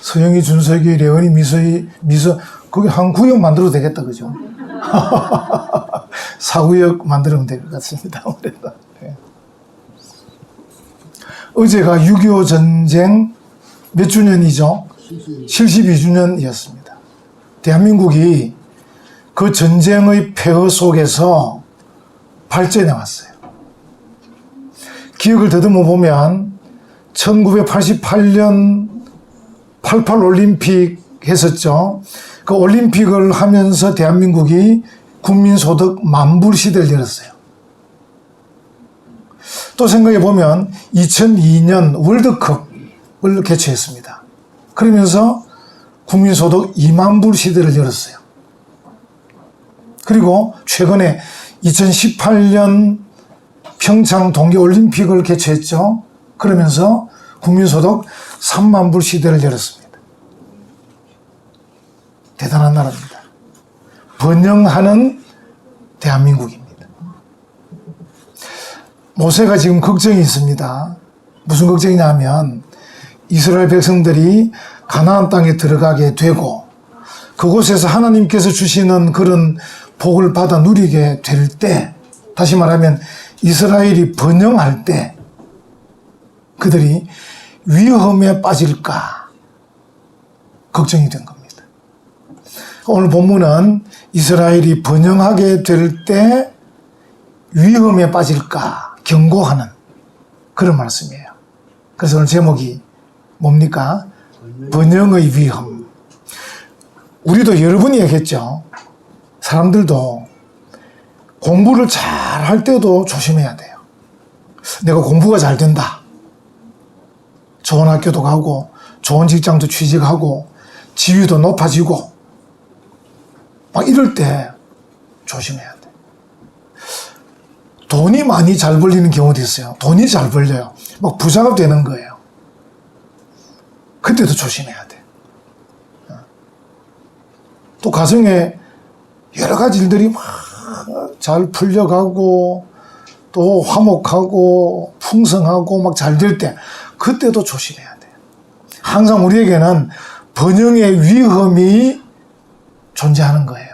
서영이, 준석이, 레원이, 미서, 거기 한 구역 만들어도 되겠다, 그죠? 4구역 만들면 될 것 같습니다. 아무래도. 네. 어제가 6.25 전쟁 몇 주년이죠? 72주년이었습니다. 대한민국이 그 전쟁의 폐허 속에서 발전해 왔어요. 기억을 더듬어 보면 1988년 88 올림픽 했었죠. 그 올림픽을 하면서 대한민국이 국민소득 만불 시대를 열었어요. 또 생각해 보면 2002년 월드컵을 개최했습니다. 그러면서 국민소득 2만불 시대를 열었어요. 그리고 최근에 2018년 평창 동계올림픽을 개최했죠. 그러면서 국민소득 3만불 시대를 열었습니다. 대단한 나라입니다. 번영하는 대한민국입니다. 모세가 지금 걱정이 있습니다. 무슨 걱정이냐 하면 이스라엘 백성들이 가나안 땅에 들어가게 되고 그곳에서 하나님께서 주시는 그런 복을 받아 누리게 될 때, 다시 말하면 이스라엘이 번영할 때 그들이 위험에 빠질까 걱정이 된 겁니다. 오늘 본문은 이스라엘이 번영하게 될 때 위험에 빠질까 경고하는 그런 말씀이에요. 그래서 오늘 제목이 뭡니까? 번영의 위험. 우리도 여러 번 얘기했죠. 사람들도 공부를 잘 할 때도 조심해야 돼요. 내가 공부가 잘 된다. 좋은 학교도 가고 좋은 직장도 취직하고 지위도 높아지고 막 이럴 때 조심해야 돼. 돈이 많이 잘 벌리는 경우도 있어요. 돈이 잘 벌려요. 막 부자가 되는 거예요. 그때도 조심해야 돼. 또 가정에 여러 가지 일들이 막 잘 풀려가고 또 화목하고 풍성하고 막 잘 될 때 그때도 조심해야 돼. 항상 우리에게는 번영의 위험이 존재하는 거예요.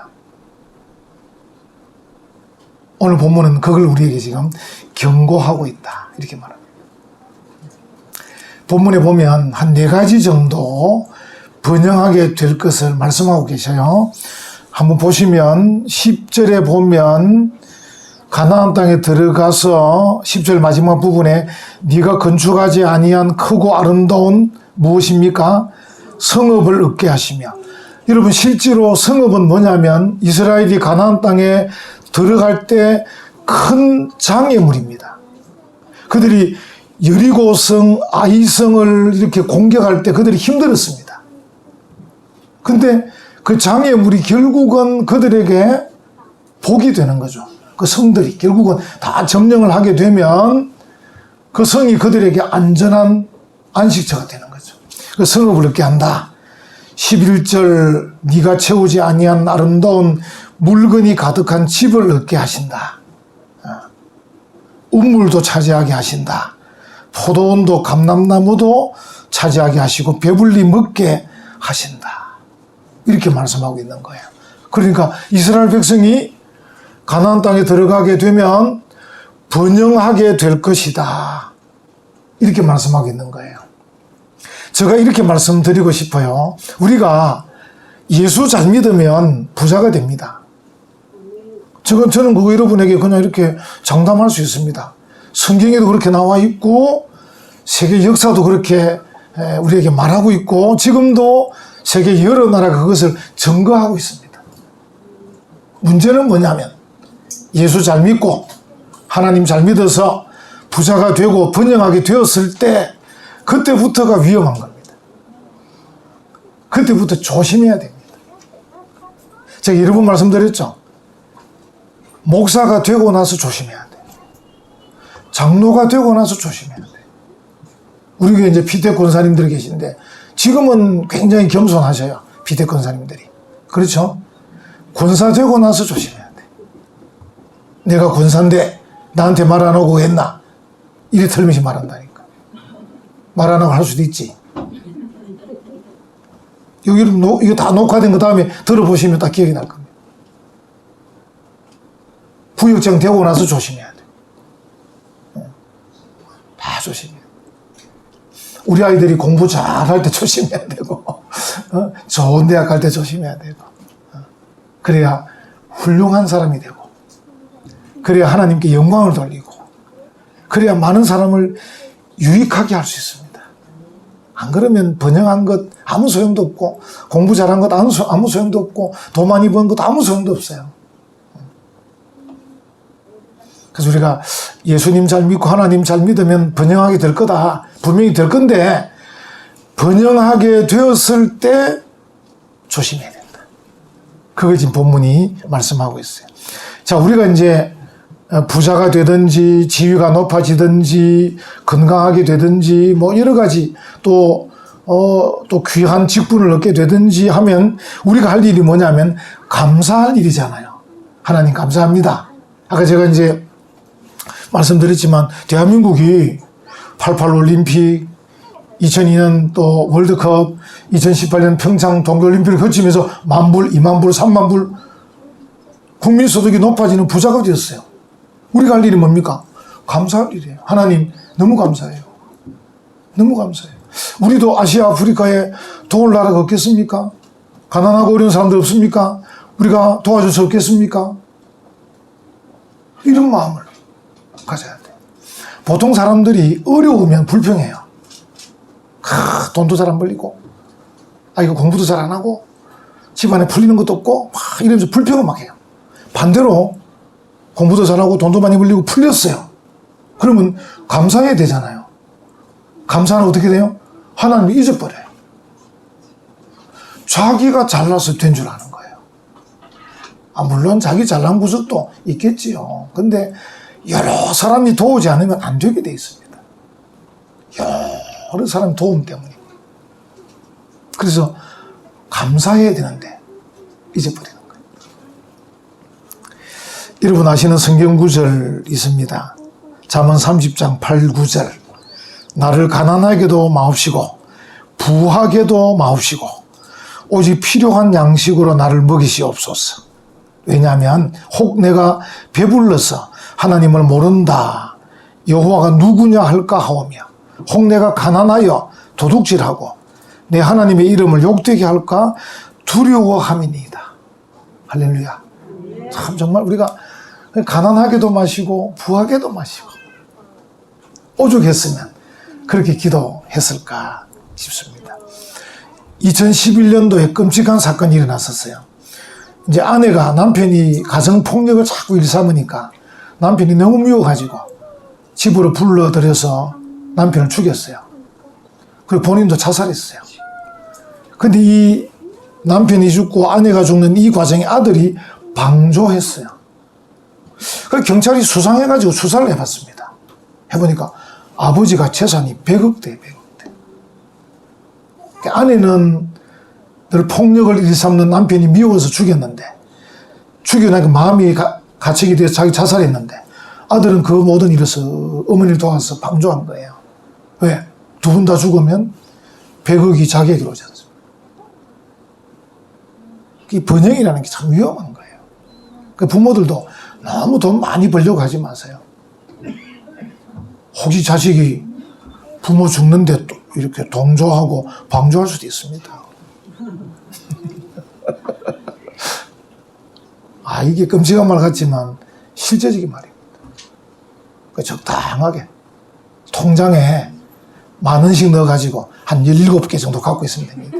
오늘 본문은 그걸 우리에게 지금 경고하고 있다. 이렇게 말합니다. 본문에 보면 한 4가지 정도 번영하게 될 것을 말씀하고 계셔요. 한번 보시면 10절에 보면 가나안 땅에 들어가서 10절 마지막 부분에 네가 건축하지 아니한 크고 아름다운 무엇입니까? 성읍을 얻게 하시며. 여러분 실제로 성읍은 뭐냐면 이스라엘이 가나안 땅에 들어갈 때 큰 장애물입니다. 그들이 여리고성, 아이성을 이렇게 공격할 때 그들이 힘들었습니다. 근데 그 장애물이 결국은 그들에게 복이 되는 거죠. 그 성들이 결국은 다 점령을 하게 되면 그 성이 그들에게 안전한 안식처가 되는 거죠. 그 성읍을 얻게 한다. 11절 네가 채우지 아니한 아름다운 물건이 가득한 집을 얻게 하신다. 우물도 차지하게 하신다. 포도원도 감람나무도 차지하게 하시고 배불리 먹게 하신다. 이렇게 말씀하고 있는 거예요. 그러니까 이스라엘 백성이 가나안 땅에 들어가게 되면 번영하게 될 것이다. 이렇게 말씀하고 있는 거예요. 제가 이렇게 말씀드리고 싶어요. 우리가 예수 잘 믿으면 부자가 됩니다. 저는 그거 여러분에게 그냥 이렇게 장담할 수 있습니다. 성경에도 그렇게 나와 있고 세계 역사도 그렇게 우리에게 말하고 있고 지금도 세계 여러 나라가 그것을 증거하고 있습니다. 문제는 뭐냐면 예수 잘 믿고 하나님 잘 믿어서 부자가 되고 번영하게 되었을 때 그때부터가 위험한 겁니다. 그때부터 조심해야 됩니다. 제가 여러 번 말씀드렸죠. 목사가 되고 나서 조심해야 돼. 장로가 되고 나서 조심해야 돼. 우리 교회 이제 피택 권사님들이 계신데 지금은 굉장히 겸손하셔요. 피택 권사님들이. 그렇죠? 권사 되고 나서 조심해야 돼. 내가 권사인데 나한테 말 안 하고 했나? 이래 털면서 말한다니까. 말 안 하고 할 수도 있지. 이거 다 녹화된 거 다음에 들어보시면 딱 기억이 날 겁니다. 부역정 되고 나서 조심해야 돼요. 다 조심해야 돼요. 우리 아이들이 공부 잘할 때 조심해야 되고, 좋은 대학 갈 때 조심해야 되고, 그래야 훌륭한 사람이 되고, 그래야 하나님께 영광을 돌리고, 그래야 많은 사람을 유익하게 할 수 있습니다. 안 그러면 번영한 것 아무 소용도 없고, 공부 잘한 것 아무 소용도 없고, 돈 많이 번 것 아무 소용도 없어요. 그래서 우리가 예수님 잘 믿고 하나님 잘 믿으면 번영하게 될 거다. 분명히 될 건데, 번영하게 되었을 때 조심해야 된다. 그거 지금 본문이 말씀하고 있어요. 자, 우리가 이제 부자가 되든지 지위가 높아지든지 건강하게 되든지 뭐 여러 가지 또 귀한 직분을 얻게 되든지 하면 우리가 할 일이 뭐냐면 감사할 일이잖아요. 하나님 감사합니다. 아까 제가 이제 말씀드렸지만 대한민국이 88 올림픽, 2002년 또 월드컵, 2018년 평창 동계올림픽을 거치면서 10,000불, 20,000불, 30,000불 국민소득이 높아지는 부자가 되었어요. 우리가 할 일이 뭡니까? 감사할 일이에요. 하나님 너무 감사해요. 너무 감사해요. 우리도 아시아, 아프리카에 도울 나라가 없겠습니까? 가난하고 어려운 사람들 없습니까? 우리가 도와줄 수 없겠습니까? 이런 마음을 가져야 돼요. 보통 사람들이 어려우면 불평해요. 돈도 잘 안 벌리고, 이거 공부도 잘 안 하고, 집안에 풀리는 것도 없고, 막 이러면서 불평을 막 해요. 반대로 공부도 잘하고 돈도 많이 벌리고 풀렸어요. 그러면 감사해야 되잖아요. 감사는 어떻게 돼요? 하나님이 잊어버려요. 자기가 잘나서 된 줄 아는 거예요. 물론 자기 잘난 구석도 있겠지요. 근데 여러 사람이 도우지 않으면 안 되게 돼 있습니다. 여러 사람 도움 때문에. 그래서 감사해야 되는데 잊어버리는 거예요. 여러분 아시는 성경 구절 있습니다. 잠언 30장 8, 9절. 나를 가난하게도 마옵시고 부하게도 마옵시고 오직 필요한 양식으로 나를 먹이시옵소서. 왜냐하면 혹 내가 배불러서 하나님을 모른다. 여호와가 누구냐 할까 하오며 혹 내가 가난하여 도둑질하고 내 하나님의 이름을 욕되게 할까 두려워함이니이다. 할렐루야. 참 정말 우리가 가난하게도 마시고 부하게도 마시고 오죽했으면 그렇게 기도했을까 싶습니다. 2011년도에 끔찍한 사건이 일어났었어요. 이제 아내가 남편이 가정폭력을 자꾸 일삼으니까 남편이 너무 미워가지고 집으로 불러들여서 남편을 죽였어요. 그리고 본인도 자살했어요. 근데 이 남편이 죽고 아내가 죽는 이 과정에 아들이 방조했어요. 그래서 경찰이 수상해가지고 수사를 해봤습니다. 해보니까 아버지가 재산이 100억대, 100억대. 아내는 늘 폭력을 일삼는 남편이 미워서 죽였는데, 죽여나니까 마음이 가책이 돼서 자기 자살했는데, 아들은 그 모든 일에서 어머니를 도와서 방조한 거예요. 왜? 두 분 다 죽으면 100억이 자기에게로 오지 않습니다. 이 번영이라는 게 참 위험한 거예요. 그 부모들도 너무 돈 많이 벌려고 하지 마세요. 혹시 자식이 부모 죽는데 또 이렇게 동조하고 방조할 수도 있습니다. 이게 끔찍한 말 같지만 실제적인 말입니다. 적당하게 통장에 10,000원씩 넣어가지고 한 17개 정도 갖고 있으면 됩니다.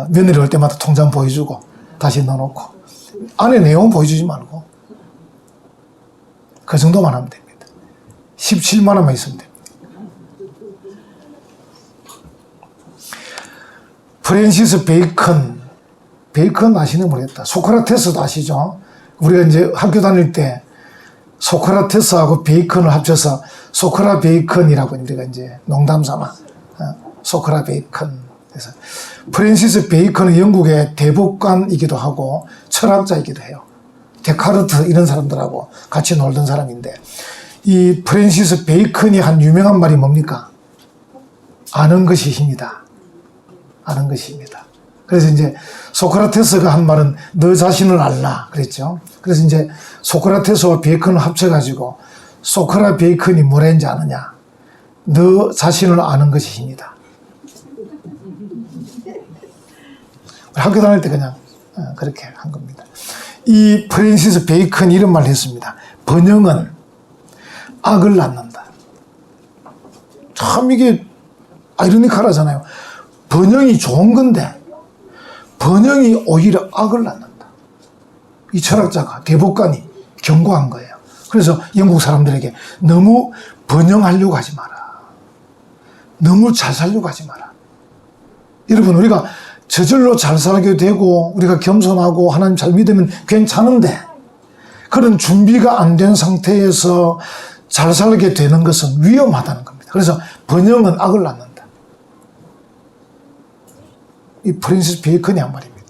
며느리 올 때마다 통장 보여주고 다시 넣어놓고 안에 내용 보여주지 말고 그 정도만 하면 됩니다. 17만 원만 있으면 됩니다. 프랜시스 베이컨 아시는 모르겠다. 소크라테스도 아시죠? 우리가 이제 학교 다닐 때 소크라테스하고 베이컨을 합쳐서 소크라 베이컨이라고 우리가 이제 농담 삼아 소크라 베이컨. 그래서 프랜시스 베이컨은 영국의 대법관이기도 하고 철학자이기도 해요. 데카르트 이런 사람들하고 같이 놀던 사람인데 이 프랜시스 베이컨이 한 유명한 말이 뭡니까? 아는 것이 힘이다. 아는 것입니다. 그래서 이제 소크라테스가 한 말은 너 자신을 알라 그랬죠. 그래서 이제 소크라테스와 베이컨을 합쳐가지고 소크라 베이컨이 뭐라 했는지 아느냐? 너 자신을 아는 것이 힘이다. 학교 다닐 때 그냥 그렇게 한 겁니다. 이 프랜시스 베이컨이 이런 말을 했습니다. 번영은 악을 낳는다. 참 이게 아이러니컬하잖아요. 번영이 좋은 건데 번영이 오히려 악을 낳는다. 이 철학자가 대법관이 경고한 거예요. 그래서 영국 사람들에게 너무 번영하려고 하지 마라. 너무 잘 살려고 하지 마라. 여러분 우리가 저절로 잘 살게 되고 우리가 겸손하고 하나님 잘 믿으면 괜찮은데 그런 준비가 안 된 상태에서 잘 살게 되는 것은 위험하다는 겁니다. 그래서 번영은 악을 낳는다. 이 프랜시스 베이컨이 한 말입니다.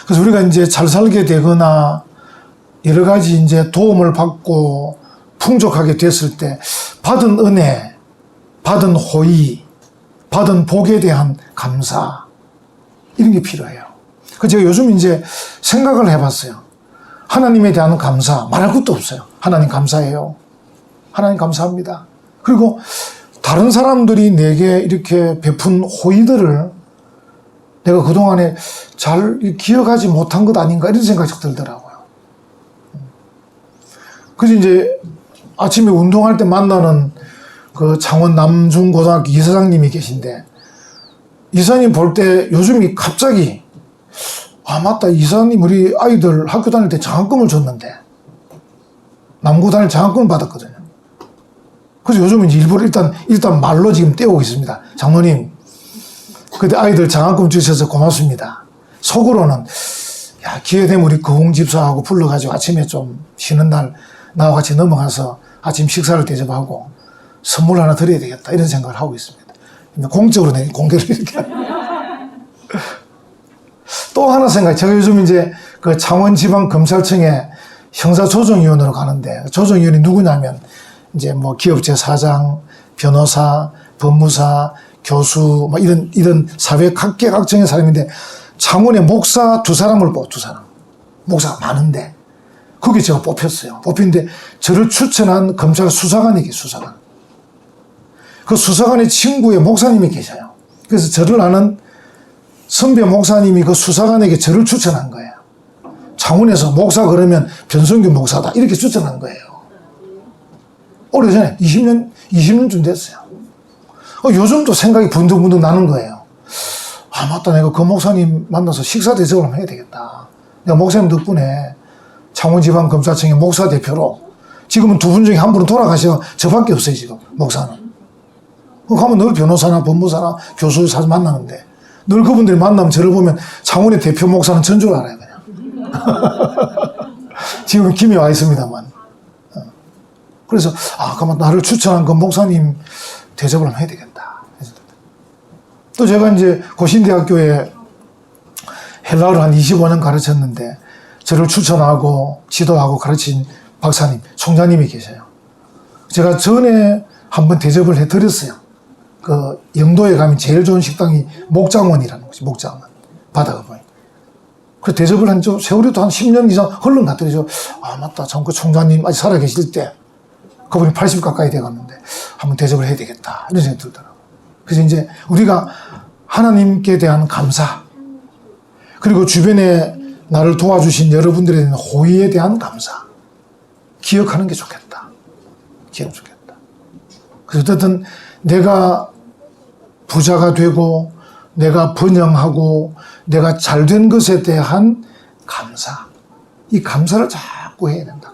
그래서 우리가 이제 잘 살게 되거나 여러 가지 이제 도움을 받고 풍족하게 됐을 때 받은 은혜, 받은 호의, 받은 복에 대한 감사 이런 게 필요해요. 그래서 제가 요즘 이제 생각을 해봤어요. 하나님에 대한 감사 말할 것도 없어요. 하나님 감사해요. 하나님 감사합니다. 그리고 다른 사람들이 내게 이렇게 베푼 호의들을 내가 그동안에 잘 기억하지 못한 것 아닌가 이런 생각이 들더라고요. 그래서 이제 아침에 운동할 때 만나는 그 창원 남중고등학교 이사장님이 계신데 이사님 볼 때 요즘이 갑자기 맞다 이사님 우리 아이들 학교 다닐 때 장학금을 줬는데 남고 다닐 장학금을 받았거든요. 그래서 요즘은 일부러 일단 말로 지금 떼우고 있습니다. 장로님 그때 아이들 장학금 주셔서 고맙습니다. 속으로는 야 기회되면 우리 거홍집사하고 불러가지고 아침에 좀 쉬는 날 나와 같이 넘어가서 아침 식사를 대접하고 선물 하나 드려야 되겠다 이런 생각을 하고 있습니다. 공적으로 공개를 이렇게 또 하나 생각 제가 요즘 이제 그 창원지방검찰청에 형사조정위원으로 가는데 조정위원이 누구냐면 이제 뭐 기업체 사장, 변호사, 법무사, 교수 뭐 이런 사회 각계각층의 사람인데 창원에 목사 두 사람을 두 사람 목사가 많은데 거기 제가 뽑혔어요. 뽑힌데 저를 추천한 검찰 수사관에게 수사관. 그 수사관의 친구의 목사님이 계셔요. 그래서 저를 아는 선배 목사님이 그 수사관에게 저를 추천한 거예요. 창원에서 목사 그러면 변성규 목사다 이렇게 추천한 거예요. 오래전에 20년쯤 됐어요. 요즘도 생각이 분득분득 나는 거예요. 맞다 내가 그 목사님 만나서 식사 대접을 한번 해야 되겠다. 내가 목사님 덕분에 창원지방검찰청의 목사 대표로 지금은 두 분 중에 한 분은 돌아가셔 저밖에 없어요 지금 목사는. 가면 늘 변호사나 법무사나 교수 사서 만나는데 늘 그분들이 만나면 저를 보면 창원의 대표 목사는 전 줄 알아요 그냥. 지금 김에 와 있습니다만. 그래서 가만 나를 추천한 그 목사님 대접을 한번 해야 되겠다. 또 제가 이제 고신대학교에 헬라어를 한 25년 가르쳤는데 저를 추천하고 지도하고 가르친 박사님, 총장님이 계셔요. 제가 전에 한번 대접을 해드렸어요. 그 영도에 가면 제일 좋은 식당이 목장원이라는 곳이 목장원 바다가 보니. 그 대접을 한 세월이도 한 10년 이상 흘른 것 같더라고요. 맞다. 참 그 총장님 아직 살아 계실 때 그분이 80 가까이 돼갔는데 한번 대접을 해야 되겠다 이런 생각이 들더라고요. 그래서 이제 우리가 하나님께 대한 감사 그리고 주변에 나를 도와주신 여러분들에 대한 호의에 대한 감사 기억하는 게 좋겠다. 기억하면 좋겠다. 그래서 어쨌든 내가 부자가 되고 내가 번영하고 내가 잘된 것에 대한 감사 이 감사를 자꾸 해야 된다.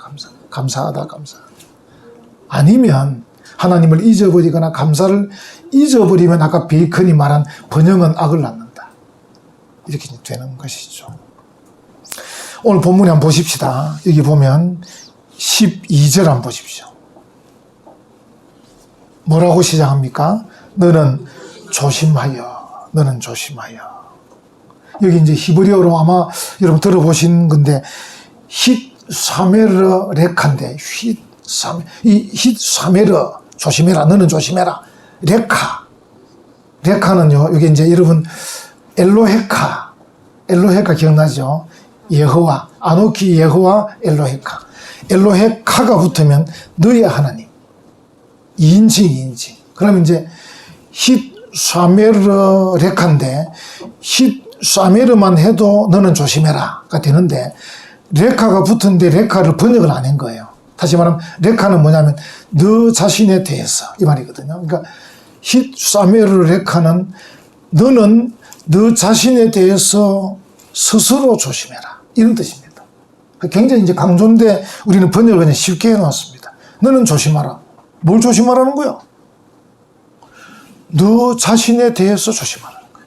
감사하다. 아니면 하나님을 잊어버리거나 감사를 잊어버리면 아까 베이컨이 말한 번영은 악을 낳는다. 이렇게 되는 것이죠. 오늘 본문에 한번 보십시다. 여기 보면 12절 한번 보십시오. 뭐라고 시작합니까? 너는 조심하여. 여기 이제 히브리어로 아마 여러분 들어보신 건데 힛사메르 레카인데 힛사메르 조심해라. 너는 조심해라. 레카 레카는요, 이게 이제 여러분, 엘로헤카 기억나죠? 예호와, 아노키 예호와 엘로헤카. 엘로헤카가 붙으면 너의 하나님. 2인칭. 그러면 이제 힛 샤메르 레카인데, 힛 샤메르만 해도 너는 조심해라가 되는데, 레카가 붙은데 레카를 번역을 안 한 거예요. 다시 말하면 레카는 뭐냐면 너 자신에 대해서 이 말이거든요. 그러니까 힛 샤메르 레카는 너는 너 자신에 대해서 스스로 조심해라 이런 뜻입니다. 굉장히 이제 강조인데 우리는 번역을 그냥 쉽게 해놨습니다. 너는 조심하라. 뭘 조심하라는 거야? 너 자신에 대해서 조심하라는 거야.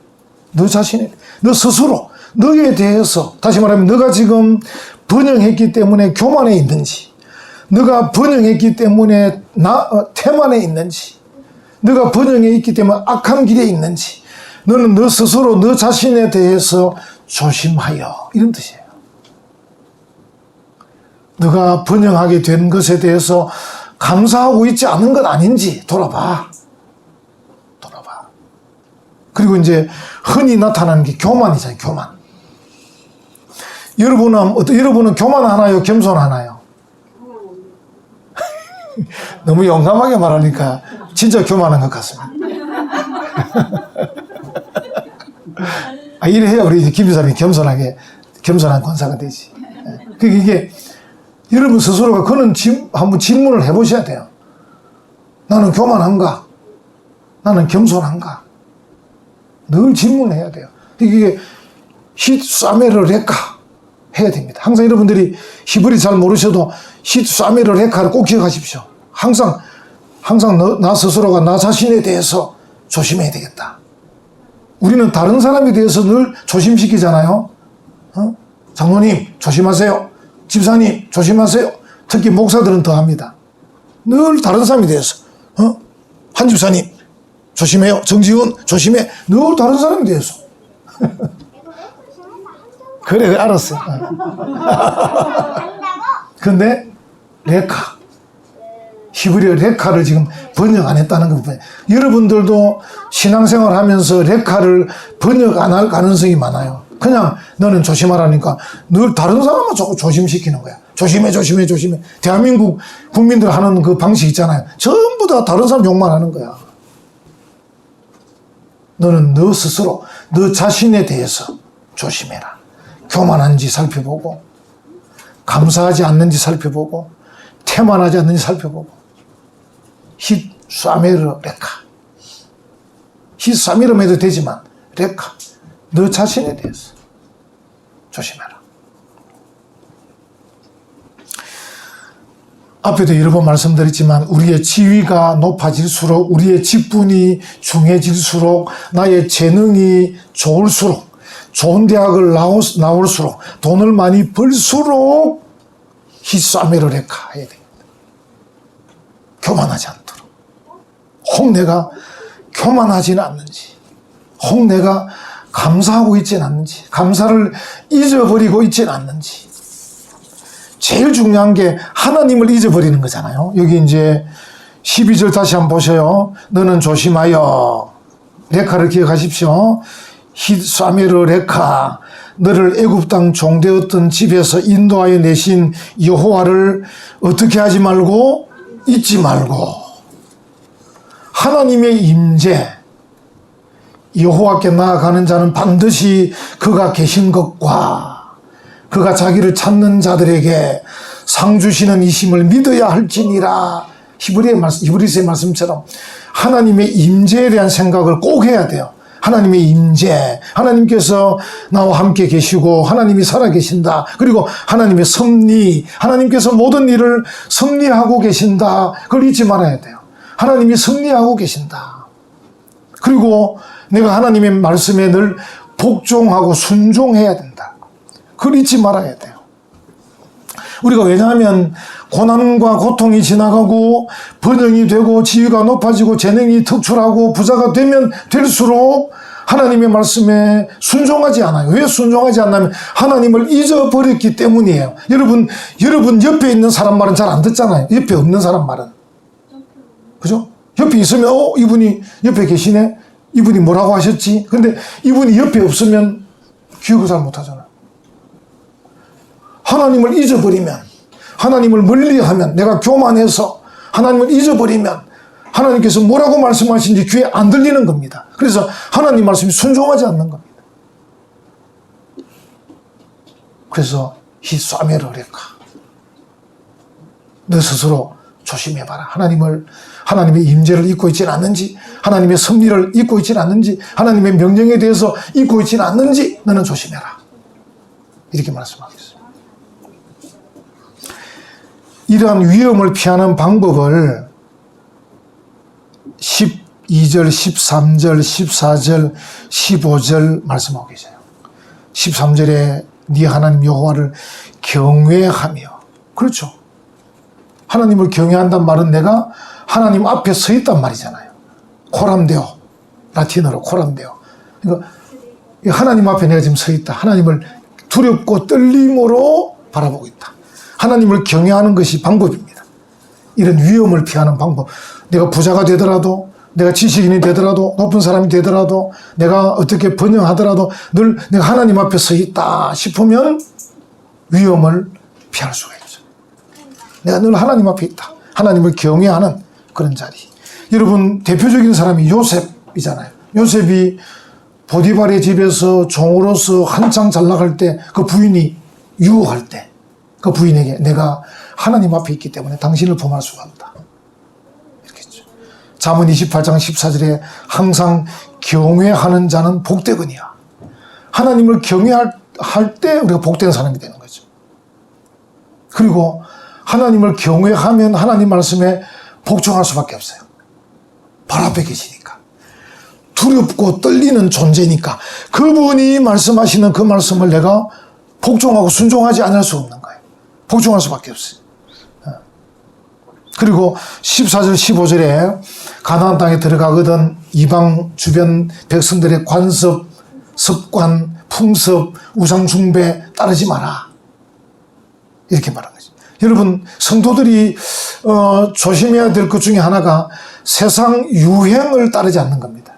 너 스스로 너에 대해서, 다시 말하면 너가 지금 번영했기 때문에 교만에 있는지, 너가 번영했기 때문에 태만에 있는지, 너가 번영해 있기 때문에 악한 길에 있는지, 너는 너 스스로 너 자신에 대해서 조심하여 이런 뜻이에요. 너가 번영하게 된 것에 대해서 감사하고 있지 않은 것 아닌지 돌아봐. 그리고 이제 흔히 나타나는 게 교만이잖아요. 교만. 여러분은 교만하나요? 겸손하나요? 너무 용감하게 말하니까 진짜 교만한 것 같습니다. 이래 해야 우리 김 지사님이 겸손한 권사가 되지. 그러니까 이게 여러분 스스로가 한번 질문을 해보셔야 돼요. 나는 교만한가? 나는 겸손한가? 늘 질문해야 돼요. 이게 힛 샤메르 레카 해야 됩니다. 항상 여러분들이 히브리 잘 모르셔도 힛 샤메르 레카를 꼭 기억하십시오. 항상 나 스스로가 나 자신에 대해서 조심해야 되겠다. 우리는 다른 사람에 대해서 늘 조심시키잖아요. 장로님 조심하세요. 집사님 조심하세요. 특히 목사들은 더 합니다. 늘 다른 사람에 대해서 한 집사님 조심해요. 정지훈 조심해. 늘 다른 사람에 대해서. 그래 알았어. 근데 레카 히브리어 레카를 지금 번역 안 했다는 겁니다. 여러분들도 신앙생활 하면서 레카를 번역 안 할 가능성이 많아요. 그냥 너는 조심하라니까 늘 다른 사람만 자꾸 조심시키는 거야. 조심해. 대한민국 국민들 하는 그 방식 있잖아요. 전부 다 다른 사람 욕만 하는 거야. 너는 너 스스로 너 자신에 대해서 조심해라. 교만한지 살펴보고, 감사하지 않는지 살펴보고, 태만하지 않는지 살펴보고. 힛 샤메르 레카. 힛 샤메르 해도 되지만 레카. 너 자신에 대해서 조심해라. 앞에도 여러 번 말씀드렸지만 우리의 지위가 높아질수록, 우리의 직분이 중해질수록, 나의 재능이 좋을수록, 좋은 대학을 나올수록, 돈을 많이 벌수록 힛 샤메르 레카 해야 됩니다. 교만하지 않도록. 혹 내가 교만하지는 않는지, 혹 내가 감사하고 있지는 않는지, 감사를 잊어버리고 있지는 않는지. 제일 중요한 게 하나님을 잊어버리는 거잖아요. 여기 이제 12절 다시 한번 보셔요. 너는 조심하여. 레카를 기억하십시오. 힛 샤메르 레카. 너를 애굽 땅 종되었던 집에서 인도하여 내신 여호와를 어떻게 하지 말고 잊지 말고. 하나님의 임재, 여호와께 나아가는 자는 반드시 그가 계신 것과 그가 자기를 찾는 자들에게 상 주시는 이심을 믿어야 할지니라. 히브리서의 말씀처럼 하나님의 임재에 대한 생각을 꼭 해야 돼요. 하나님의 임재, 하나님께서 나와 함께 계시고 하나님이 살아계신다. 그리고 하나님의 섭리, 하나님께서 모든 일을 섭리하고 계신다. 그걸 잊지 말아야 돼요. 하나님이 섭리하고 계신다. 그리고 내가 하나님의 말씀에 늘 복종하고 순종해야 된다. 그걸 잊지 말아야 돼요. 우리가 왜냐하면 고난과 고통이 지나가고 번영이 되고 지위가 높아지고 재능이 특출하고 부자가 되면 될수록 하나님의 말씀에 순종하지 않아요. 왜 순종하지 않냐면 하나님을 잊어버렸기 때문이에요. 여러분 옆에 있는 사람 말은 잘 안 듣잖아요. 옆에 없는 사람 말은. 그죠? 옆에 있으면 이분이 옆에 계시네? 이분이 뭐라고 하셨지? 근데 이분이 옆에 없으면 기억을 잘 못하잖아. 하나님을 잊어버리면, 하나님을 멀리하면, 내가 교만해서 하나님을 잊어버리면 하나님께서 뭐라고 말씀하시는지 귀에 안 들리는 겁니다. 그래서 하나님 말씀이 순종하지 않는 겁니다. 그래서 히사메르 레카, 너 스스로 조심해봐라. 하나님의 임재를 잊고 있지는 않는지, 하나님의 섭리를 잊고 있지는 않는지, 하나님의 명령에 대해서 잊고 있지는 않는지 너는 조심해라. 이렇게 말씀하겠습니다. 이러한 위험을 피하는 방법을 12절, 13절, 14절, 15절 말씀하고 계세요. 13절에 네 하나님 여호와를 경외하며, 그렇죠. 하나님을 경외한단 말은 내가 하나님 앞에 서 있단 말이잖아요. 코람데오, 라틴어로 코람데오. 그러니까 하나님 앞에 내가 지금 서 있다. 하나님을 두렵고 떨림으로 바라보고 있다. 하나님을 경외하는 것이 방법입니다. 이런 위험을 피하는 방법. 내가 부자가 되더라도, 내가 지식인이 되더라도, 높은 사람이 되더라도, 내가 어떻게 번영하더라도 늘 내가 하나님 앞에 서 있다 싶으면 위험을 피할 수가 있죠. 내가 늘 하나님 앞에 있다. 하나님을 경외하는 그런 자리. 여러분, 대표적인 사람이 요셉이잖아요. 요셉이 보디발의 집에서 종으로서 한창 잘 나갈 때, 그 부인이 유혹할 때 그 부인에게 내가 하나님 앞에 있기 때문에 당신을 범할 수가 없다. 이렇게 했죠. 잠언 28장 14절에 항상 경외하는 자는 복되거니와. 하나님을 경외할 때 우리가 복된 사람이 되는 거죠. 그리고 하나님을 경외하면 하나님 말씀에 복종할 수밖에 없어요. 바로 앞에 계시니까. 두렵고 떨리는 존재니까 그분이 말씀하시는 그 말씀을 내가 복종하고 순종하지 않을 수 없는 거예요. 복종할 수밖에 없어요. 그리고 14절 15절에 가나안 땅에 들어가거든 이방 주변 백성들의 관습, 습관, 풍습, 우상 숭배 따르지 마라. 이렇게 말한 거죠. 여러분, 성도들이 조심해야 될 것 중에 하나가 세상 유행을 따르지 않는 겁니다.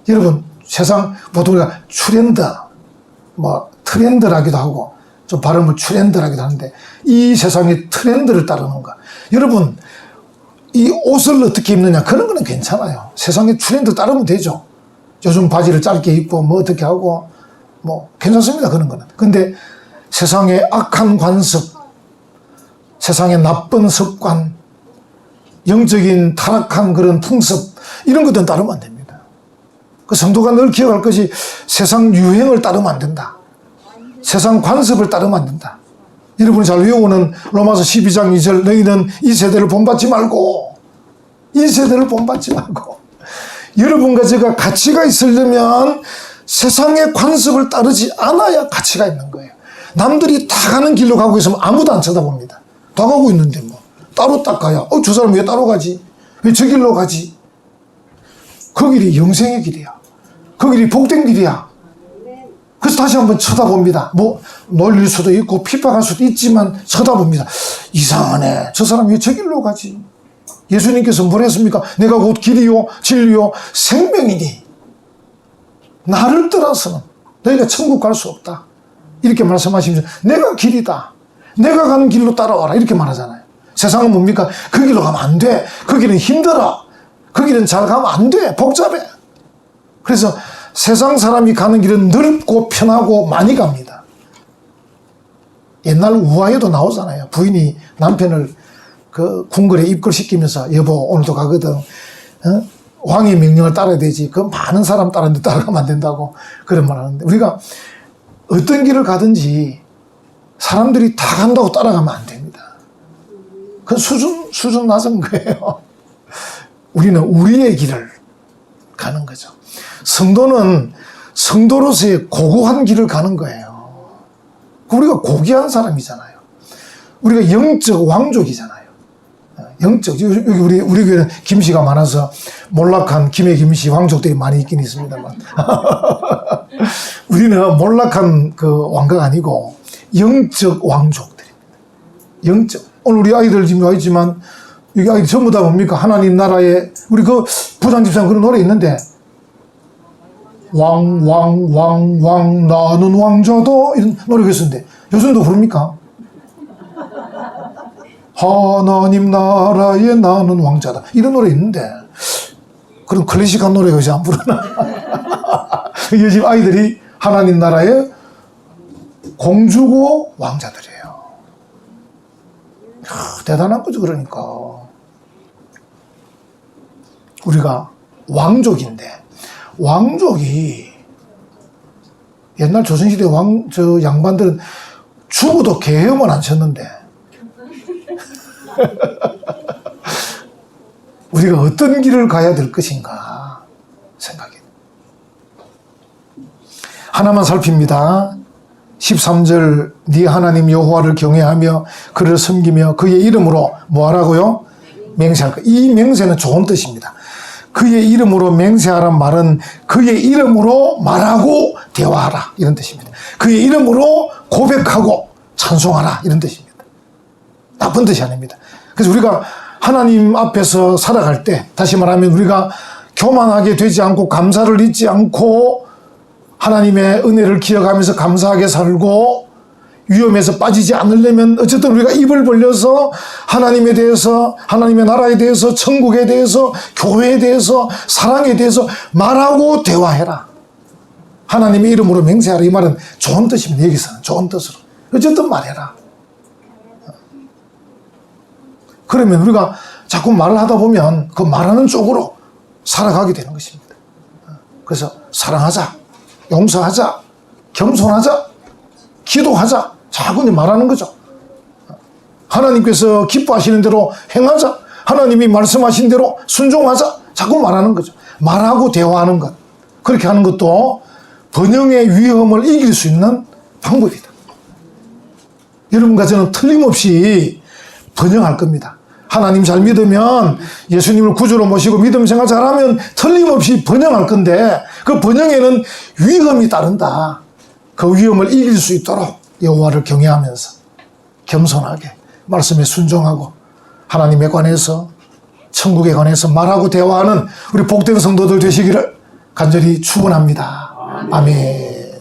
여러분, 세상 보통 우리가 트렌드라기도 하고 좀 발음을 트렌드라기도 하는데 이 세상의 트렌드를 따르는 거. 여러분, 이 옷을 어떻게 입느냐 그런 거는 괜찮아요. 세상의 트렌드 따르면 되죠. 요즘 바지를 짧게 입고 뭐 어떻게 하고 뭐 괜찮습니다. 그런 거는. 근데 세상의 악한 관습, 세상의 나쁜 습관, 영적인 타락한 그런 풍습, 이런 것들은 따르면 안 됩니다. 그 성도가 늘 기억할 것이 세상 유행을 따르면 안 된다. 세상 관습을 따르면 안 된다. 여러분이 잘 외우는 로마서 12장 2절, 너희는 이 세대를 본받지 말고, 이 세대를 본받지 말고. 여러분과 제가 가치가 있으려면 세상의 관습을 따르지 않아야 가치가 있는 거예요. 남들이 다 가는 길로 가고 있으면 아무도 안 쳐다봅니다. 다 가고 있는데 뭐 따로 딱 가야 저 사람 왜 따로 가지? 왜 저 길로 가지? 그 길이 영생의 길이야. 그 길이 복된 길이야. 그래서 다시 한번 쳐다봅니다. 뭐 놀릴 수도 있고 핍박할 수도 있지만 쳐다봅니다. 이상하네. 저 사람 왜 저 길로 가지? 예수님께서 뭘 했습니까? 내가 곧 길이요 진리요 생명이니 나를 떠나서는 너희가 천국 갈 수 없다. 이렇게 말씀하시면서 내가 길이다. 내가 가는 길로 따라와라. 이렇게 말하잖아요. 세상은 뭡니까? 그 길로 가면 안 돼. 그 길은 힘들어. 그 길은 잘 가면 안 돼. 복잡해. 그래서 세상 사람이 가는 길은 넓고 편하고 많이 갑니다. 옛날 우화에도 나오잖아요. 부인이 남편을 그 궁궐에 입궐시키면서 여보 오늘도 가거든. 왕의 명령을 따라야 되지. 그 많은 사람 따르는데 따라가면 안 된다고 그런 말 하는데 우리가 어떤 길을 가든지 사람들이 다 간다고 따라가면 안 됩니다. 그건 수준 낮은 거예요. 우리는 우리의 길을 가는 거죠. 성도는 성도로서의 고고한 길을 가는 거예요. 우리가 고귀한 사람이잖아요. 우리가 영적 왕족이잖아요. 영적, 여기 우리 교회는 김씨가 많아서 몰락한 김해 김씨 왕족들이 많이 있긴 있습니다만. 우리는 몰락한 그 왕가가 아니고 영적 왕족들입니다. 영적. 오늘 우리 아이들 지금 와 있지만 여기 아이들 전부 다 뭡니까? 하나님 나라에 우리 그 부장 집사님 그런 노래 있는데 왕 나는 왕자다 이런 노래가 있었는데 요즘도 부릅니까? 하나님 나라에 나는 왕자다 이런 노래 있는데 그런 클래식한 노래 요새 안 부르나? 요즘 아이들이 하나님 나라에 공주고 왕자들이에요. 대단한 거죠. 그러니까 우리가 왕족인데 왕족이 옛날 조선시대 양반들은 죽어도 계엄을 안 쳤는데 우리가 어떤 길을 가야 될 것인가 생각이 하나만 살핍니다. 13절 네 하나님 여호와를 경외하며 그를 섬기며 그의 이름으로 뭐하라고요? 맹세할 것. 이 맹세는 좋은 뜻입니다. 그의 이름으로 맹세하란 말은 그의 이름으로 말하고 대화하라 이런 뜻입니다. 그의 이름으로 고백하고 찬송하라 이런 뜻입니다. 나쁜 뜻이 아닙니다. 그래서 우리가 하나님 앞에서 살아갈 때 다시 말하면 우리가 교만하게 되지 않고 감사를 잊지 않고 하나님의 은혜를 기억하면서 감사하게 살고 위험에서 빠지지 않으려면 어쨌든 우리가 입을 벌려서 하나님에 대해서 하나님의 나라에 대해서 천국에 대해서 교회에 대해서 사랑에 대해서 말하고 대화해라. 하나님의 이름으로 맹세하라 이 말은 좋은 뜻입니다. 여기서는 좋은 뜻으로 어쨌든 말해라. 그러면 우리가 자꾸 말을 하다 보면 그 말하는 쪽으로 살아가게 되는 것입니다. 그래서 사랑하자, 용서하자, 겸손하자, 기도하자 자꾸 말하는 거죠. 하나님께서 기뻐하시는 대로 행하자, 하나님이 말씀하신 대로 순종하자 자꾸 말하는 거죠. 말하고 대화하는 것 그렇게 하는 것도 번영의 위험을 이길 수 있는 방법이다. 여러분과 저는 틀림없이 번영할 겁니다. 하나님 잘 믿으면 예수님을 구주로 모시고 믿음 생활 잘하면 틀림없이 번영할 건데 그 번영에는 위험이 따른다. 그 위험을 이길 수 있도록 여호와를 경외하면서 겸손하게 말씀에 순종하고 하나님에 관해서 천국에 관해서 말하고 대화하는 우리 복된 성도들 되시기를 간절히 축원합니다. 아멘.